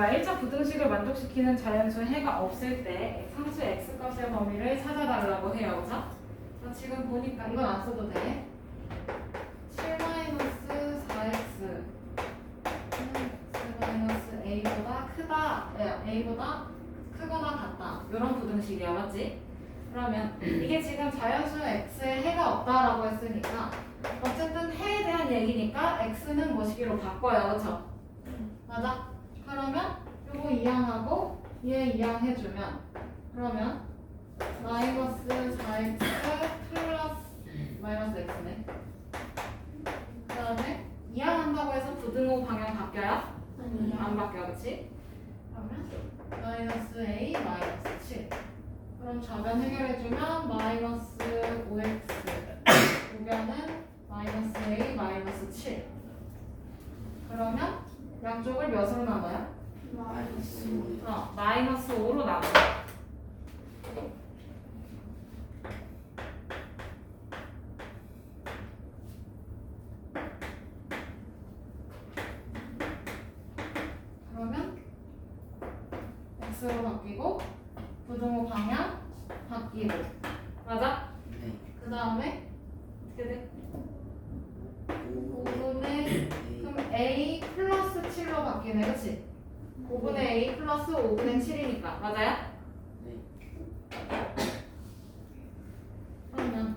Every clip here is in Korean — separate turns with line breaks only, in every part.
1차 부등식을 만족시키는 자연수 해가 없을 때 상수 x값의 범위를 찾아달라고 해요. 그죠? 지금 보니까 이건 안 써도 돼. 7-4x a보다 크다, a보다 크거나 같다. 이런 부등식이야, 맞지? 그러면 이게 지금 자연수 x에 해가 없다라고 했으니까 어쨌든 해에 대한 얘기니까 x는 뭐시기로 바꿔요, 그렇죠? 맞아? 그러면 요거 이항하고 얘 이항해주면 그러면 마이너스 4x 플러스 마이너스 x네. 그 다음에 이항한다고 해서 부등호 방향 바뀌어요? 안 바뀌어, 그치? 그러면 마이너스 a 마이너스 7. 그럼 좌변 해결해주면 마이너스 5x 우변은 마이너스 a 마이너스 7. 그러면 양쪽을 몇으로 나눠요? 마이너스 5로 나눠요. 그러면 x로 바뀌고 부등호 방향 바뀌고 맞아?
네.
그 다음에 어떻게 돼? 5분의 그럼 a 플러스 7로 바뀌네, 그치? 5분의 a 플러스 5분의 7이니까 맞아요?
네.
그러면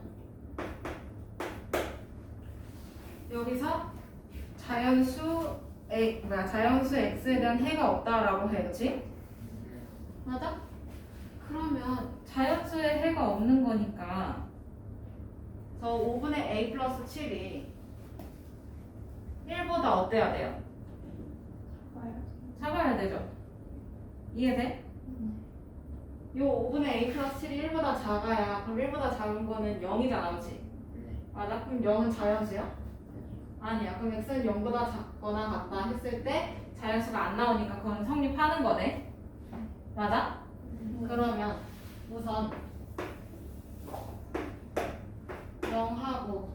여기서 자연수 x에 대한 해가 없다라고 해, 그치? 맞아? 그러면 자연수에 해가 없는 거니까 저 5분의 a 플러스 7이 1보다 어때야 돼요? 작아야 되죠? 이해돼? 요 5분의 a 플러스 7이 1보다 작아야 그럼 1보다 작은 거는 0이잖아, 그치?
네.
맞아? 그럼 0은 자연수야? 아니야. 그럼 x는 0보다 작거나 같다 했을 때 자연수가 안 나오니까 그건 성립하는 거네. 맞아? 그러면 우선 0하고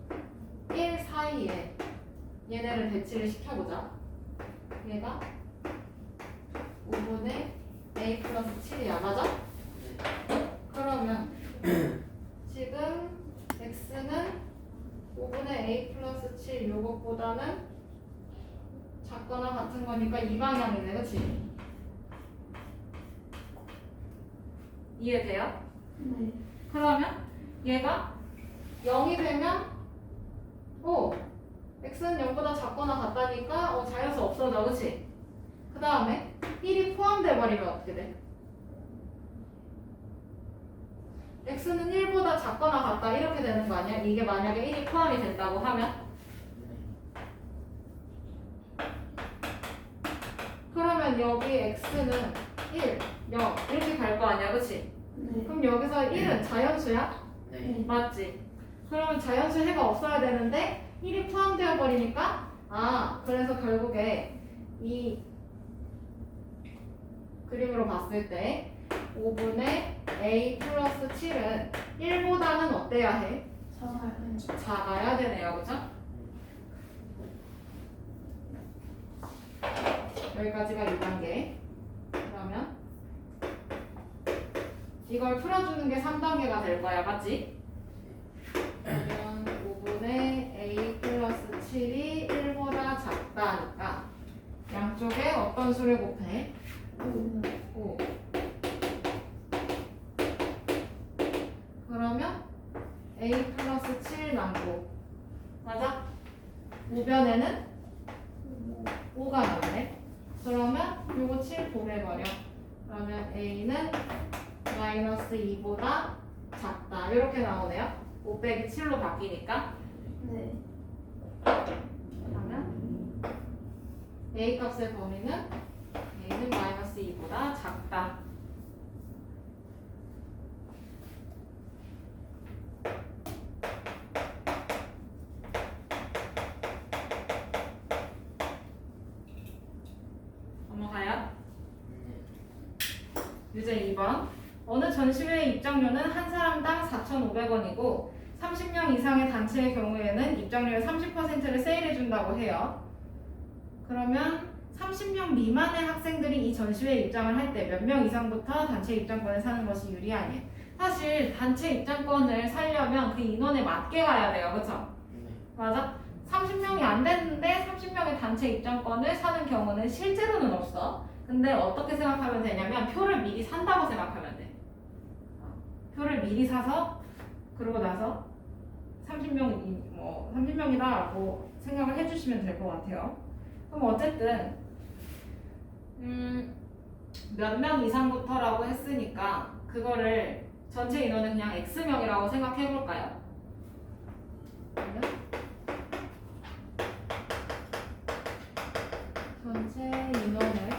1 사이에 얘네를 배치를 시켜보자. 얘가 5분의 a 플러스 7이야. 맞아? 그러면 지금 x는 5분의 a 플러스 7 요것보다는 작거나 같은 거니까 이 방향이네, 그치? 이해돼요?
네.
그러면 얘가 0이 되면 x는 0보다 작거나 같다니까 자연수 없어져, 그치? 그 다음에 1이 포함돼 버리면 어떻게 돼? x는 1보다 작거나 같다 이렇게 되는 거 아니야? 이게 만약에 1이 포함이 된다고 하면? 그러면 여기 x는 1, 0 이렇게 갈 거 아니야, 그치?
네.
그럼 여기서 1은 자연수야?
네.
맞지? 그러면 자연수 해가 없어야 되는데 1이 포함되어 버리니까 그래서 결국에 이 그림으로 봤을 때 5분의 a 플러스 7은 1보다는 어때야 해? 작아야 되네요, 그죠? 여기까지가 1단계. 그러면 이걸 풀어주는 게 3단계가 될 거야, 맞지? 그러면 5분의 a 플러스 7이 1보다 작다니까 양쪽에 어떤 수를 곱해? 5. 그러면 a 플러스 7 남고 맞아? 우변에는 5가 남네. 그러면 요거 7 보내버려. 그러면 a는 마이너스 2보다 작다 이렇게 나오네요. 5 빼기 7로 바뀌니까.
네.
그러면 a 값의 범위는 a는 마이너스 2보다 작다. 넘어가요. 유제 2번. 어느 전시회의 입장료는 한 사람당 4,500원이고 30명 이상의 단체의 경우에는 입장료의 30%를 세일해준다고 해요. 그러면 30명 미만의 학생들이 이 전시회에 입장을 할 때 몇 명 이상부터 단체 입장권을 사는 것이 유리하니. 사실 단체 입장권을 사려면 그 인원에 맞게 가야 돼요. 그쵸? 맞아? 30명이 안 됐는데 30명의 단체 입장권을 사는 경우는 실제로는 없어. 근데 어떻게 생각하면 되냐면 표를 미리 산다고 생각하면 돼. 표를 미리 사서 그러고 나서 30명이다라고 생각을 해주시면 될 것 같아요. 그럼 어쨌든 몇 명 이상부터라고 했으니까 그거를 전체 인원은 그냥 X명이라고 생각해 볼까요? 전체 인원을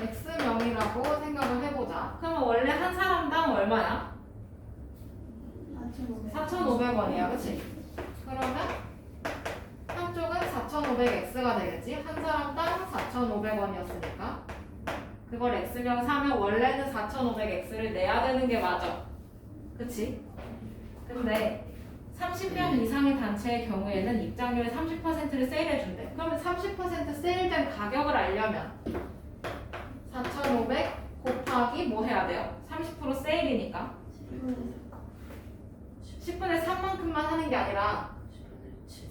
X명이라고 생각을 해보자. 그러면 원래 한 사람당 얼마야? 4,500원이야, 그치? 그러면 한쪽은 4,500X가 되겠지? 한 사람당 4,500원이었으니까 그걸 X명 사면 원래는 4,500X를 내야 되는 게 맞아. 그치? 근데 30명 이상의 단체의 경우에는 입장료의 30%를 세일해준대. 그러면 30% 세일된 가격을 알려면 4,500 곱하기 뭐 해야 돼요? 30% 세일이니까 10분의 3만큼만 하는 게 아니라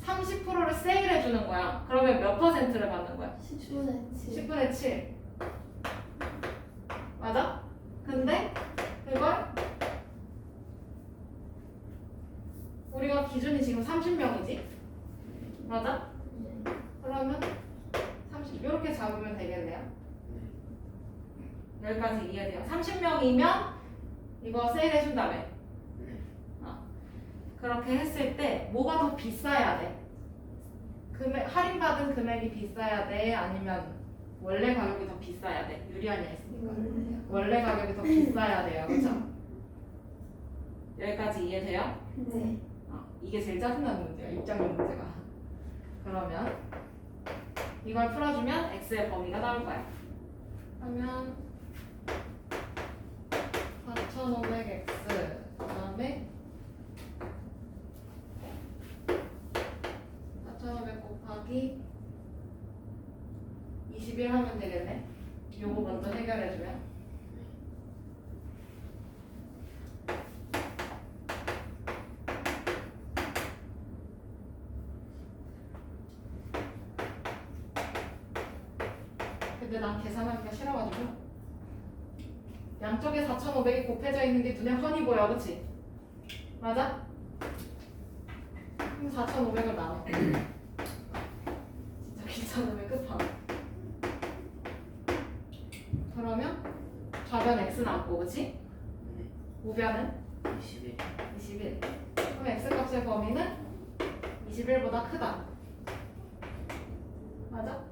30%를 세일해주는 거야. 그러면 몇 퍼센트를 받는 거야? 10분의 7. 맞아? 근데 그걸 우리가 기준이 지금 30명이지? 맞아? 그러면 30 이렇게 잡으면 되겠네요. 여기까지 이해돼요? 30명이면 이거 세일해준다며. 그렇게 했을 때 뭐가 더 비싸야 돼? 할인받은 금액이 비싸야 돼? 아니면 원래 가격이 더 비싸야 돼? 유리하냐 했으니까 원래 가격이 더 비싸야 돼요. 그쵸? 여기까지 이해돼요?
네.
이게 제일 짜증나는 문제야. 입장료 문제가. 그러면 이걸 풀어주면 X의 범위가 나올 거야. 그러면 4,500X 그 다음에 4,500 곱하기 21 하면 되겠네. 요거 먼저 해결해주면 근데 난 계산하기가 싫어가지고 양쪽에 4,500이 곱해져 있는 게 눈에 훤히 보여. 그치? 맞아? 그럼 4,500을 나눠. 진짜 귀찮으면 끝나. 그러면 좌변 x 남고, 그치? 우변은 21. 그럼 x 값의 범위는 21보다 크다. 맞아?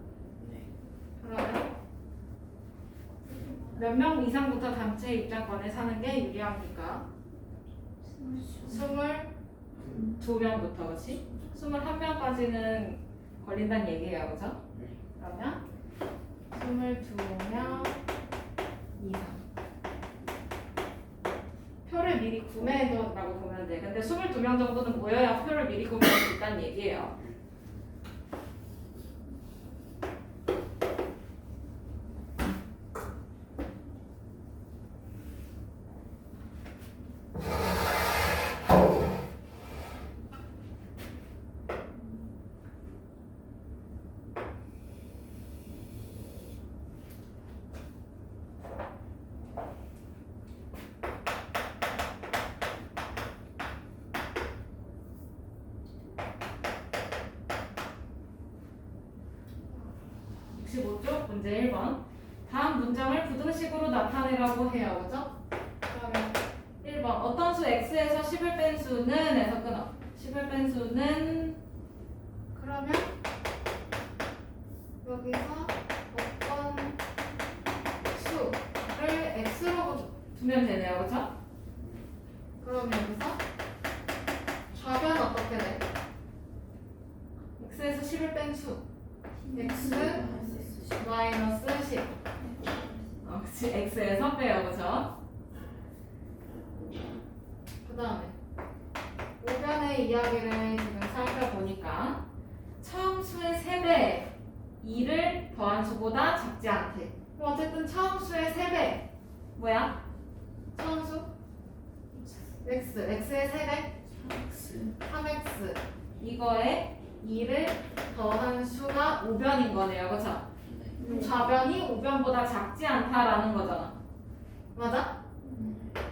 그러면 몇 명 이상부터 단체 입장권을 사는 게 유리합니까? 22명부터, 그치? 21명까지는 걸린다는 얘기예요, 그죠? 그러면 22명 이상 표를 미리 구매해둔다고 보면 돼. 근데 22명 정도는 모여야 표를 미리 구매할 수 있다는 얘기예요. 문제 1번. 다음 문장을 부등식으로 나타내라고 해요. 그죠? 그러면 1번. 어떤 수 x에서 10을 뺀 수는 에서 끊어. 10을 뺀 수는 그러면 여기서 어떤 수를 x로 두면 되네요. 그죠? 그럼 여기서 좌변 어떻게 돼? x에서 10을 뺀 수 x 마이너스 10. 그치. x에서 빼요. 그쵸? 그 다음에 우변의 이야기를 지금 살펴보니까 처음 수의 3배 2를 더한 수보다 작지 않대. 그럼 어쨌든 처음 수의 3배 뭐야? 처음 수? x, x의 3배? 3x 이거에 2를 더한 수가 5변인 거네요. 그쵸? 그럼 좌변이 5변보다 작지 않다라는 거잖아. 맞아?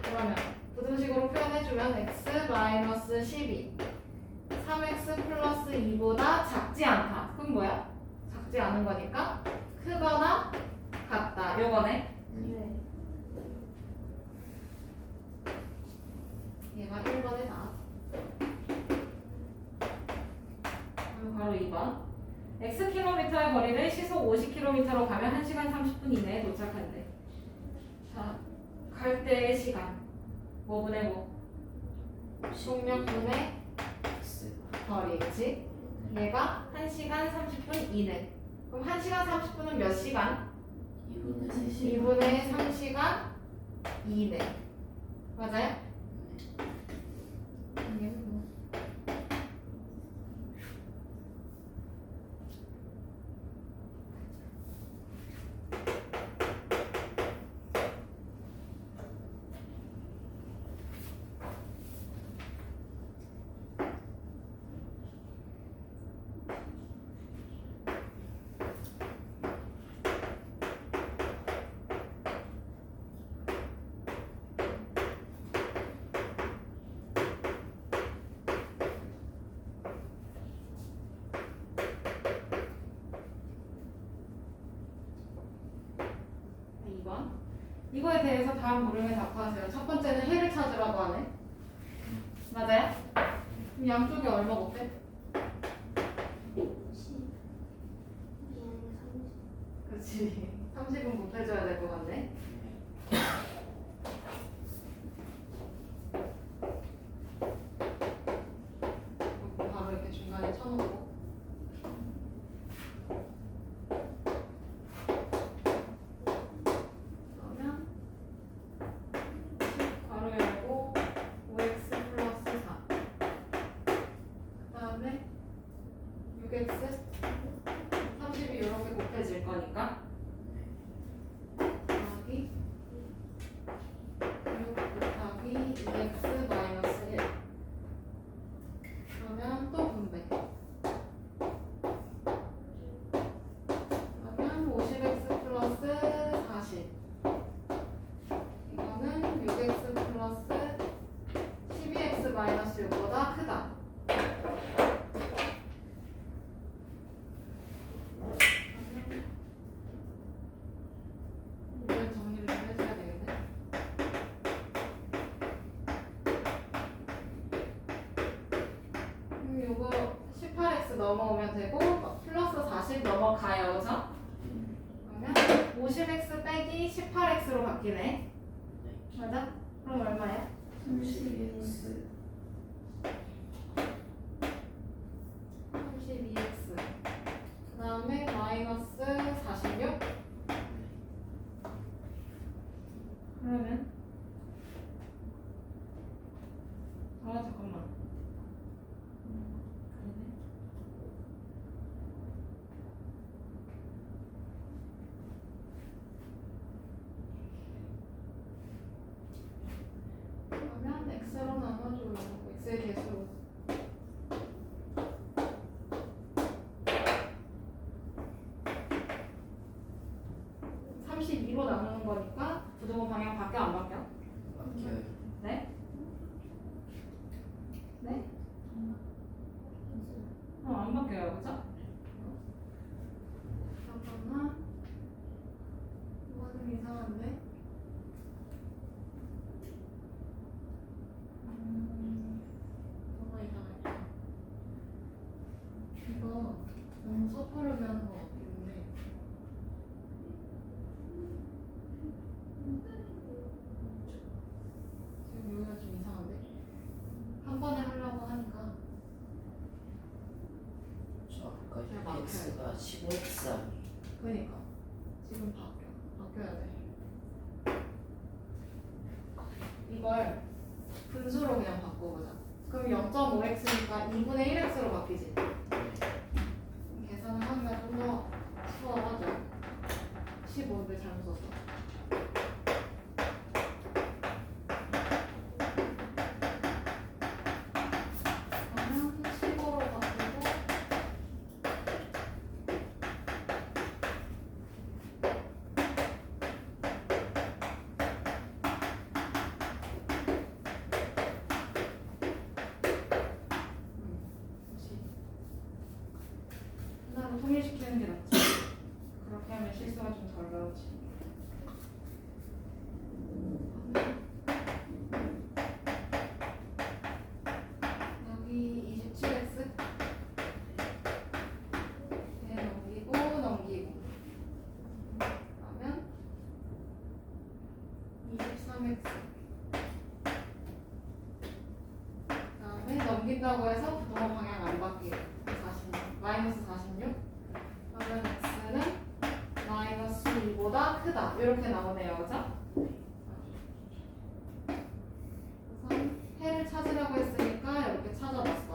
그러면 부등식으로 표현해주면 x-12 3x 플러스 2보다 작지 않다. 그럼 뭐야? 작지 않은 거니까 크거나 같다. 요거네. 얘가 1번에 나왔어. 그리고 바로 2번. Xkm의 거리를 시속 50km로 가면 1시간 30분 이내에 도착한대. 자, 갈 때의 시간. 뭐분의 뭐? 속력분의 거리겠지? 얘가 1시간 30분 이내. 그럼 1시간 30분은 몇 시간? 2분의 3시간 이내. 맞아요? 이게 뭐? 이거에 대해서 다음 물음에 답하세요. 첫 번째는 해를 찾으라고 하네. 맞아요? 그럼 양쪽이 얼마 곱해? 그렇지. 30은 곱해줘야 될 것 같네. 바로 이렇게 중간에 쳐놓고. 넘어오면 되고 플러스 40 넘어가요. 그죠? 그러면 50x 빼기 18x로 바뀌네. 맞아? 그럼 얼마야?
32x
32x 그 다음에 마이너스 46 그러면 잠깐만 그러면 x로 나눠줘요. x의 개수 32로 나누는 거니까 부등호 방향 바뀌어 안 바뀌어?
바뀌어요.
네? 네? 안 바뀌어요. 그죠? 잠깐만 이거는 이상한데? 뭐가 이상할까? 이거 너무 섣부르게 하는 거 같은데 지금 여기가 좀 이상한데? 한 번에 하려고 하니까
저 아까
잘 막혀요.
x가 15x 아니에요?
그러니까 지금 바뀌어야 돼. 이걸 분수로 그냥 바꿔보자. 그럼 0.5x니까 2분의 1x로 바뀌지. 하면 좀 더 수월하죠. 15인데 잘못 썼어. 그러면 15로 바꾸고 하나로 통일시키는 게 낫지. 그렇게 하면 실수가 좀 덜 나오지. 여기 27x 넘기고 그러면 23x 그다음에 넘긴다고 해서 부동호 방향 안 바뀌고 46 마이너스 46 그러면 x는 마이너스 2보다 크다 이렇게 나오네요, 그죠? 우선 해를 찾으라고 했으니까 이렇게 찾아봤어.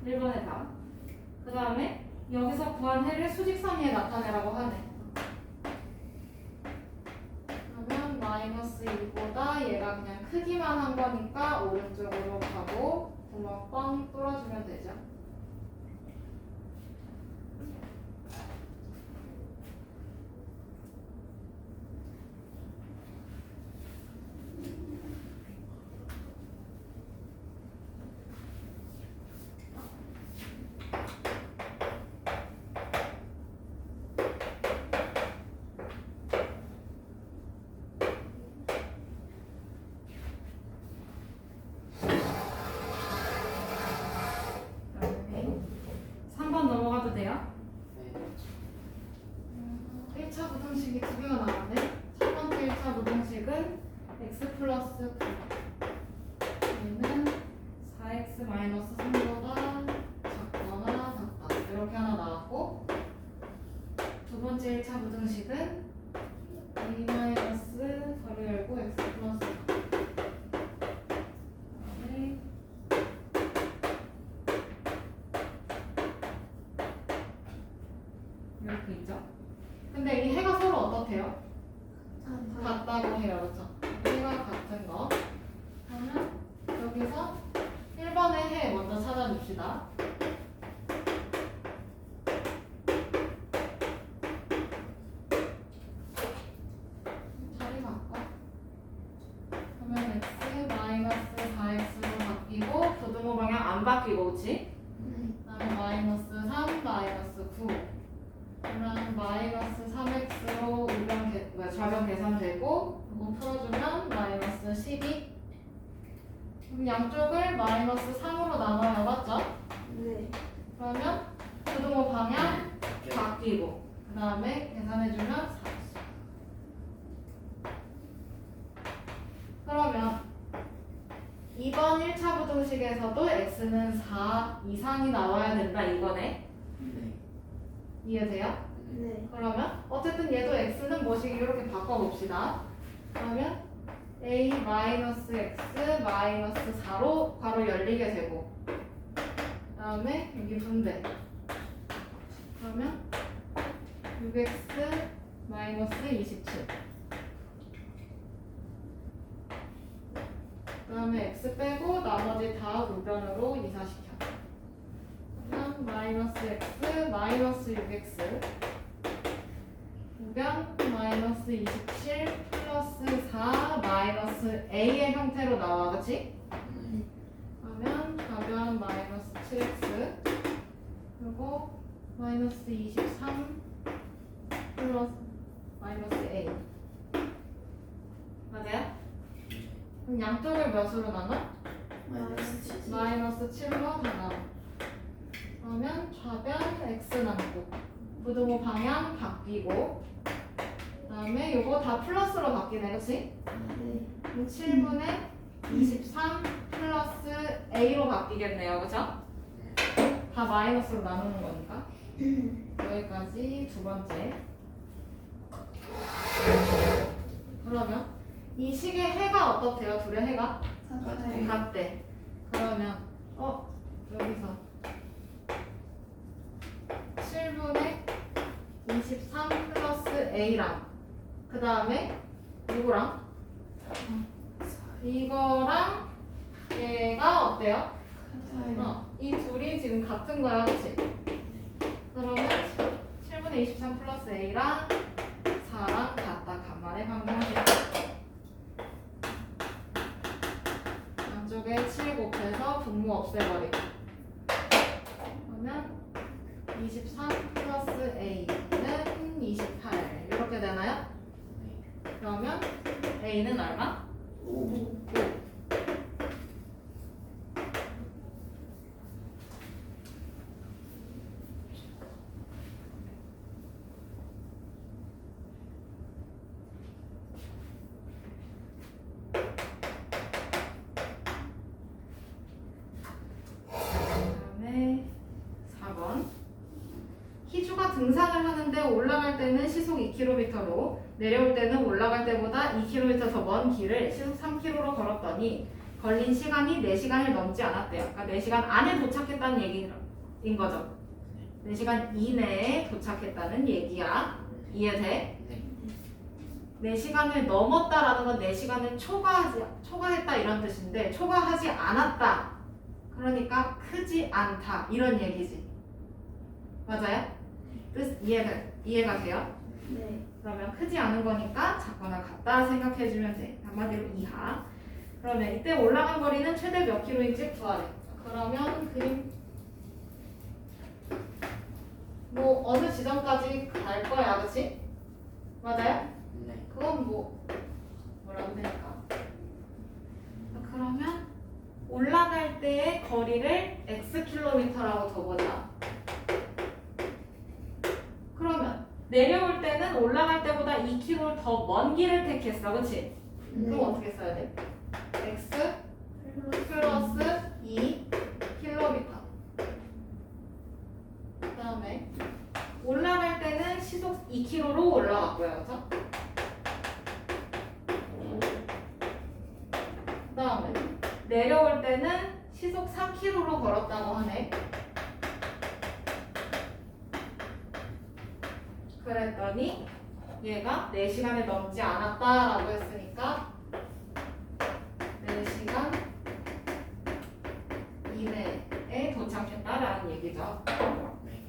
1번의 답. 그 다음에 여기서 구한 해를 수직선 위에 나타내라고 하네. 그러면 마이너스 1보다 얘가 그냥 크기만 한 거니까 오른쪽으로 가고 구멍 뻥 뚫어주면 되죠. 그다음에 3번 넘어가도 돼요?
네.
1차 부등식이 두 개가 나왔네. 첫 번째 1차 부등식은 x 플러스 9 얘는 4x 마이너스 3보다 작거나 같다 이렇게 하나 나왔고, 두 번째 1차 부등식은 a 마이너스 괄호 열고 x 플러스 4 그다음에 이렇게 있죠. 근데 이 해가 서로 어떻대요? 같다고 해요, 그렇죠? 해가 같은 거. 그러면 여기서 1번의 해 먼저 찾아줍시다. 자리 바꿔. 그러면 x 마이너스 4x로 바뀌고 부등호 방향 안 바뀌고, 그렇지? 그다음에 마이너스 3 마이너스 9 그러면 마이너스 3x로 좌변 계산되고 이거 풀어주면 마이너스 12. 그럼 양쪽을 마이너스 3으로 나눠요, 맞죠?
네.
그러면 부등호 방향 바뀌고 그 다음에 계산해주면 4. 그러면 이번 1차 부등식에서도 x는 4 이상이 나와야 된다 이거네.
네.
이해돼요?
네.
그러면 어쨌든 얘도 x는 뭐시 이렇게 바꿔봅시다. 그러면 a 마이너스 x 마이너스 4로 괄호 열리게 되고 그 다음에 여기 분배. 그러면 6x 마이너스 27 그 다음에 x 빼고 나머지 다 우변으로 이사시켜. 그러면 마이너스 x 마이너스 6x 우변 마이너스 27 플러스 4 마이너스 a의 형태로 나와, 그치? 그러면 가변 마이너스 7x 그리고 마이너스 23 플러스 마이너스 a 맞아요? 그럼 양쪽을 몇으로 나눠?
마이너스 7.
마이너스 7로 나눠. 그러면 좌변 x 남고 부등호 방향 바뀌고 그 다음에 요거 다 플러스로 바뀌네, 그치?
네.
그럼 7분의 23 플러스 a로 바뀌겠네요, 그죠? 다 마이너스로 나누는 거니까. 여기까지 두 번째. 그러면 이 식의 해가 어떻대요? 둘의 해가?
사과요.
같대. 그러면 여기서 7분의 23 플러스 A랑 그 다음에 누구랑? 이거랑 얘가 어때요? 이 둘이 지금 같은 거야, 그치? 그러면 7분의 23 플러스 A랑 4랑 같다. 간만에 방정식. 양쪽에 7 곱해서 분모 없애버리고. 그러면 23 플러스 A는 28. 이렇게 되나요? 그러면 A는 얼마?
5.
그다음에 4번. 희주가 등산을 하는데 올라갈 때는 시속 2km로 내려올 때는 올라갈 때보다 2km 더 먼 길을 시속 3km로 걸었더니 걸린 시간이 4시간을 넘지 않았대요. 그러니까 4시간 안에 도착했다는 얘기인 거죠. 4시간 이내에 도착했다는 얘기야. 이해돼?
네.
4시간을 넘었다라는 건 4시간을 초과했다 이런 뜻인데 초과하지 않았다. 그러니까 크지 않다 이런 얘기지. 맞아요? 뜻 이해가 돼요?
네.
그러면 크지 않은 거니까 작거나 같다 생각해주면 돼. 한마디로 이하. 그러면 이때 올라간 거리는 최대 몇 킬로인지 구하래. 그러면 그림 뭐 어느 지점까지 갈 거야, 그치? 맞아요?
네.
그건 뭐라고 되니까. 그러면 올라갈 때의 거리를 x 킬로미터라고 둬보자. 그러면 내려올 때는 올라갈 때보다 2km 더 먼 길을 택했어, 그치? 그럼 어떻게 써야 돼? x 플러스 2km. 그 다음에 올라갈 때는 시속 2km로 올라갔고요, 그쵸? 그 다음에 내려올 때는 시속 4km로 걸었다고 하네. 그랬더니 얘가 4시간을 넘지 않았다라고 했으니까 4시간 이내에 도착했다라는 얘기죠.
네.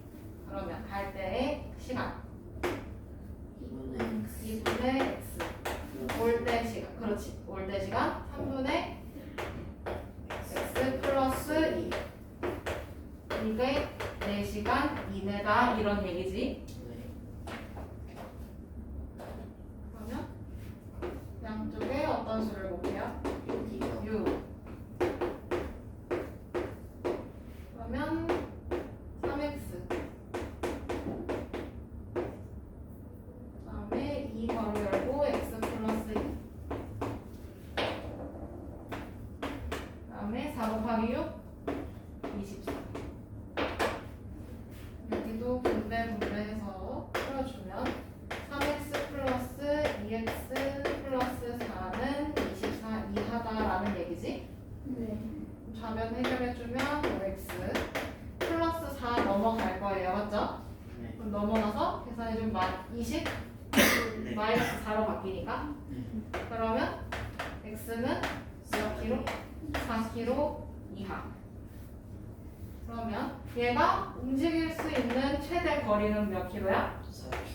그러면 갈 때의 시간
2분의
2분의 x 올 때 시간 그렇지 올 때 시간 3분의 x 플러스 2 이게 4시간 이내다 이런 얘기지.
네.
그러면 양쪽에 어떤 수를 볼게요?
여기요.
6 그러면 3x 그다음에 2 괄호 열고 x 플러스 2 그다음에 4 곱하기 6 24 여기도 분배해서 풀어주면 3x 플러스 2x 플러스 4는 24 이하다라는 얘기지.
네.
좌변 해결해주면 5x 플러스 4 넘어갈 거예요, 맞죠?
네.
그럼 넘어가서 계산해주면 20
네.
마이너스 4로 바뀌니까
네.
그러면 x는 몇 킬로? 4km 이하. 그러면 얘가 움직일 수 있는 최대 거리는 몇 킬로야?
4km.